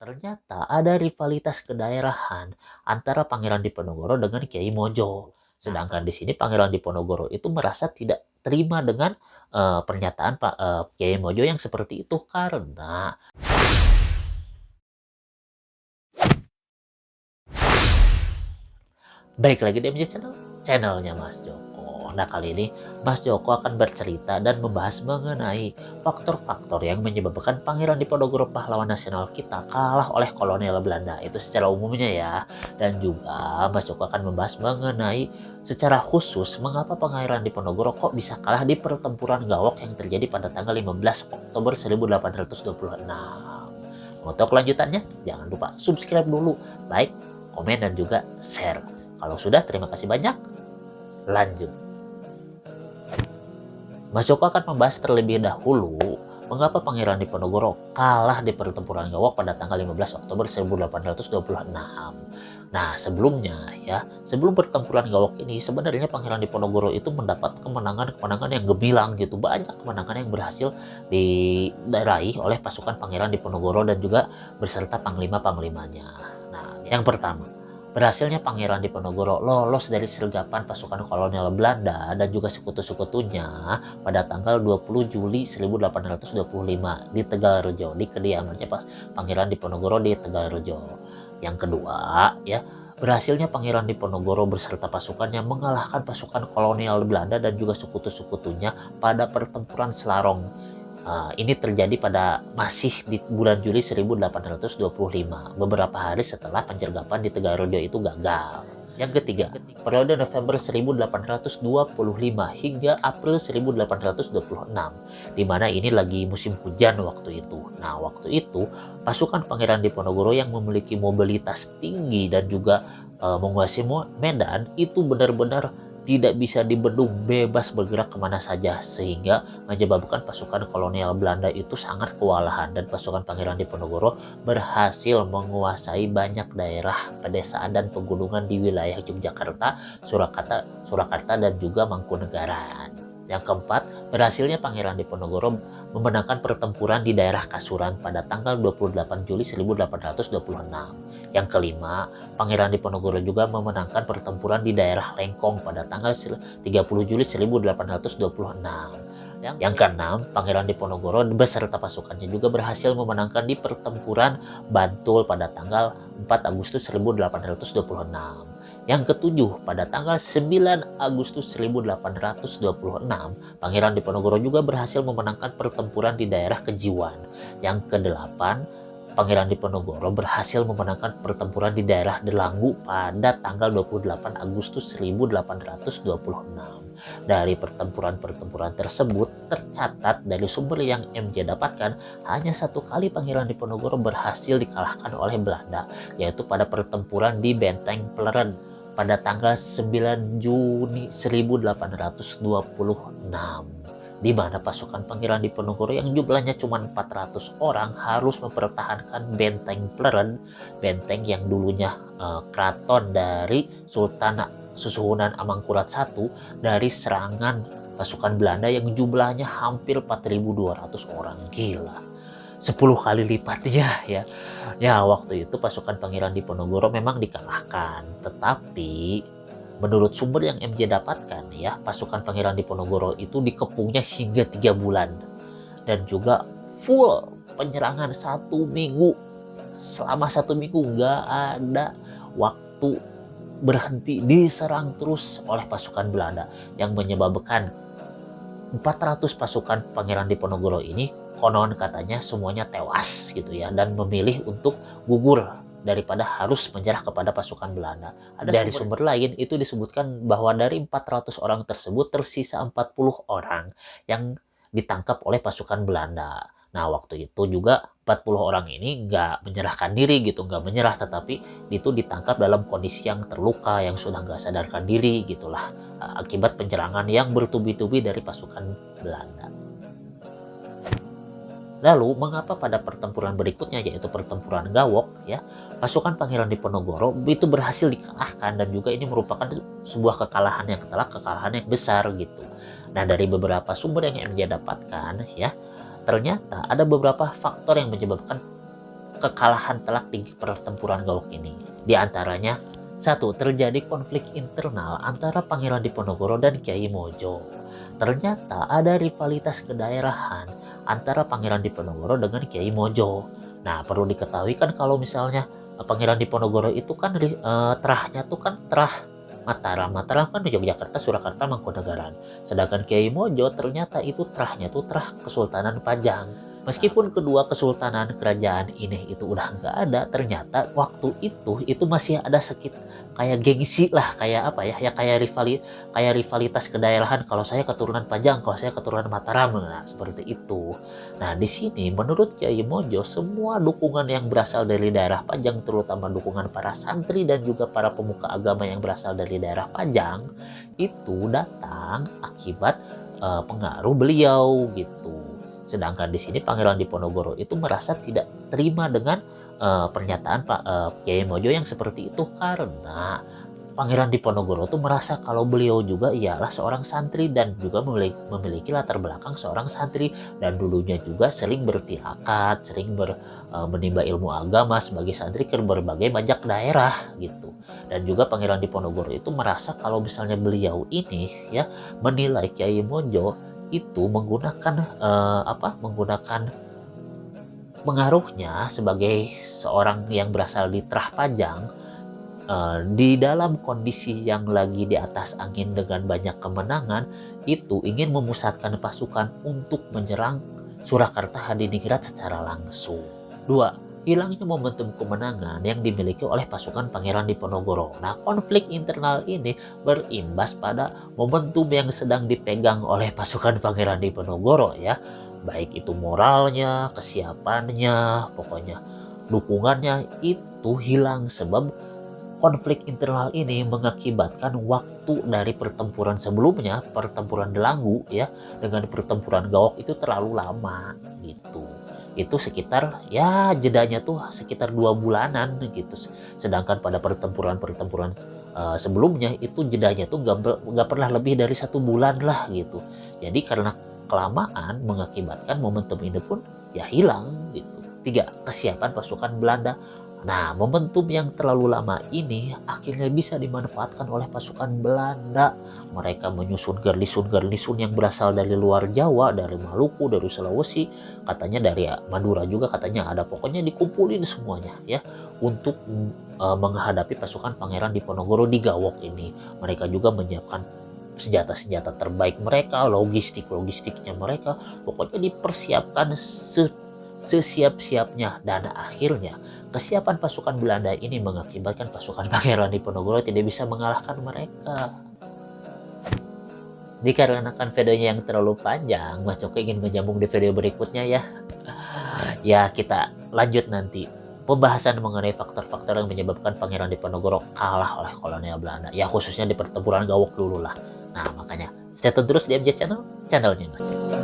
Ternyata ada rivalitas kedaerahan antara Pangeran Diponegoro dengan Kiai Mojo. Sedangkan di sini Pangeran Diponegoro itu merasa tidak terima dengan pernyataan Pak Kiai Mojo yang seperti itu karena baik lagi di MJ Channel, channelnya Mas Joko. Nah kali ini Mas Joko akan bercerita dan membahas mengenai faktor-faktor yang menyebabkan Pangeran Diponegoro pahlawan nasional kita kalah oleh kolonial Belanda itu secara umumnya ya. Dan juga Mas Joko akan membahas mengenai secara khusus mengapa Pangeran Diponegoro kok bisa kalah di pertempuran Gawok yang terjadi pada tanggal 15 Oktober 1826. Untuk kelanjutannya jangan lupa subscribe dulu, like, komen, dan juga share. Kalau sudah, terima kasih banyak. Lanjut. Mas Joko akan membahas terlebih dahulu mengapa Pangeran Diponegoro kalah di pertempuran Gawok pada tanggal 15 Oktober 1826. Nah, sebelumnya ya, sebelum pertempuran Gawok ini sebenarnya Pangeran Diponegoro itu mendapat kemenangan-kemenangan yang gemilang gitu. Banyak kemenangan yang berhasil diraih oleh pasukan Pangeran Diponegoro dan juga beserta panglima-panglimanya. Nah, yang pertama, berhasilnya Pangeran Diponegoro lolos dari sergapan pasukan kolonial Belanda dan juga sekutu-sekutunya pada tanggal 20 Juli 1825 di Tegalrejo, di kediamannya Pangeran Diponegoro di Tegalrejo. Yang kedua, ya, berhasilnya Pangeran Diponegoro beserta pasukannya mengalahkan pasukan kolonial Belanda dan juga sekutu-sekutunya pada pertempuran Selarong. Ini terjadi pada masih di bulan Juli 1825, beberapa hari setelah penjergapan di Tegalrejo itu gagal. Yang ketiga, periode November 1825 hingga April 1826, di mana ini lagi musim hujan waktu itu. Nah, waktu itu pasukan Pangeran Diponegoro yang memiliki mobilitas tinggi dan juga menguasai medan itu benar-benar tidak bisa dibendung, bebas bergerak kemana saja, sehingga menyebabkan pasukan kolonial Belanda itu sangat kewalahan dan pasukan Pangeran Diponegoro berhasil menguasai banyak daerah pedesaan dan pegunungan di wilayah Yogyakarta, Surakarta dan juga Mangkunegaran. Yang keempat, berhasilnya Pangeran Diponegoro memenangkan pertempuran di daerah Kasuran pada tanggal 28 Juli 1826. Yang kelima, Pangeran Diponegoro juga memenangkan pertempuran di daerah Lengkong pada tanggal 30 Juli 1826. Yang keenam, Pangeran Diponegoro beserta pasukannya juga berhasil memenangkan di pertempuran Bantul pada tanggal 4 Agustus 1826. Yang ketujuh, pada tanggal 9 Agustus 1826, Pangeran Diponegoro juga berhasil memenangkan pertempuran di daerah Kejiwan. Yang kedelapan, Pangeran Diponegoro berhasil memenangkan pertempuran di daerah Delanggu pada tanggal 28 Agustus 1826. Dari pertempuran-pertempuran tersebut tercatat dari sumber yang MJ dapatkan hanya satu kali Pangeran Diponegoro berhasil dikalahkan oleh Belanda, yaitu pada pertempuran di Benteng Pleren pada tanggal 9 Juni 1826, di mana pasukan Pangeran Diponegoro yang jumlahnya cuma 400 orang harus mempertahankan Benteng Pleren, benteng yang dulunya keraton dari Sultan Susuhunan Amangkurat I dari serangan pasukan Belanda yang jumlahnya hampir 4.200 orang. Gila, 10 kali lipatnya ya. Ya, waktu itu pasukan Pangeran Diponegoro memang dikalahkan, tetapi menurut sumber yang MJ dapatkan ya, pasukan Pangeran Diponegoro itu dikepungnya hingga 3 bulan dan juga full penyerangan 1 minggu. Selama 1 minggu nggak ada waktu berhenti, diserang terus oleh pasukan Belanda yang menyebabkan 400 pasukan Pangeran Diponegoro ini konon katanya semuanya tewas gitu ya, dan memilih untuk gugur daripada harus menyerah kepada pasukan Belanda. Dari sumber lain itu disebutkan bahwa dari 400 orang tersebut tersisa 40 orang yang ditangkap oleh pasukan Belanda. Nah, waktu itu juga 40 orang ini nggak menyerahkan diri gitu, nggak menyerah, tetapi itu ditangkap dalam kondisi yang terluka, yang sudah nggak sadarkan diri gitulah, akibat penyerangan yang bertubi-tubi dari pasukan Belanda. Lalu, mengapa pada pertempuran berikutnya, yaitu pertempuran Gawok, ya, pasukan Pangeran Diponegoro itu berhasil dikalahkan, dan juga ini merupakan sebuah kekalahan yang telak, kekalahan yang besar gitu. Nah, dari beberapa sumber yang MJ dapatkan, ya, ternyata ada beberapa faktor yang menyebabkan kekalahan telak di pertempuran Gawok ini. Di antaranya, satu, terjadi konflik internal antara Pangeran Diponegoro dan Kiai Mojo. Ternyata ada rivalitas kedaerahan antara Pangeran Diponegoro dengan Kiai Mojo. Nah, perlu diketahui kan kalau misalnya Pangeran Diponegoro itu kan terahnya tuh kan terah Mataram. Mataram kan di Yogyakarta, Surakarta, Mangkunegaran. Sedangkan Kiai Mojo ternyata itu terahnya tuh terah Kesultanan Pajang. Meskipun kedua kesultanan kerajaan ini itu udah nggak ada, ternyata waktu itu masih ada kayak gengsi lah, kayak apa ya, ya kayak rivalitas kedaerahan. Kalau saya keturunan Pajang, kalau saya keturunan Mataram, nah seperti itu. Nah di sini menurut Kiai Mojo, semua dukungan yang berasal dari daerah Pajang, terutama dukungan para santri dan juga para pemuka agama yang berasal dari daerah Pajang, itu datang akibat pengaruh beliau gitu. Sedangkan di sini Pangeran Diponegoro itu merasa tidak terima dengan pernyataan Pak Kiai Mojo yang seperti itu, karena Pangeran Diponegoro itu merasa kalau beliau juga ialah seorang santri dan juga memiliki latar belakang seorang santri, dan dulunya juga sering bertirakat, sering menimba ilmu agama sebagai santri ke berbagai banyak daerah gitu. Dan juga Pangeran Diponegoro itu merasa kalau misalnya beliau ini ya menilai Kiai Mojo itu menggunakan pengaruhnya sebagai seorang yang berasal di terah Pajang, di dalam kondisi yang lagi di atas angin dengan banyak kemenangan, itu ingin memusatkan pasukan untuk menyerang Surakarta Hadiningrat secara langsung. 2. Hilangnya momentum kemenangan yang dimiliki oleh pasukan Pangeran Diponegoro. Nah, konflik internal ini berimbas pada momentum yang sedang dipegang oleh pasukan Pangeran Diponegoro ya. Baik itu moralnya, kesiapannya, pokoknya dukungannya itu hilang, sebab konflik internal ini mengakibatkan waktu dari pertempuran sebelumnya, pertempuran Delanggu ya, dengan pertempuran Gawok itu terlalu lama gitu. Itu sekitar ya jedanya tuh sekitar 2 bulanan gitu. Sedangkan pada pertempuran sebelumnya itu jedanya tuh nggak pernah lebih dari 1 bulan lah gitu. Jadi karena kelamaan mengakibatkan momentum ini pun ya hilang gitu. 3. Kesiapan pasukan Belanda. Nah, momentum yang terlalu lama ini akhirnya bisa dimanfaatkan oleh pasukan Belanda. Mereka menyusun garnison-garnison yang berasal dari luar Jawa, dari Maluku, dari Sulawesi, katanya dari Madura juga katanya ada. Pokoknya dikumpulin semuanya ya untuk menghadapi pasukan Pangeran Diponegoro di Gawok ini. Mereka juga menyiapkan senjata-senjata terbaik mereka, logistiknya mereka, pokoknya dipersiapkan sesiap-siapnya, dan akhirnya kesiapan pasukan Belanda ini mengakibatkan pasukan Pangeran Diponegoro tidak bisa mengalahkan mereka. Dikarenakan videonya yang terlalu panjang, Mas Joko ingin menyambung di video berikutnya ya. Ya, kita lanjut nanti pembahasan mengenai faktor-faktor yang menyebabkan Pangeran Diponegoro kalah oleh kolonial Belanda. Ya, khususnya di pertempuran Gawok dulu lah. Nah, makanya stay tune terus di MJ Channel, channelnya Mas.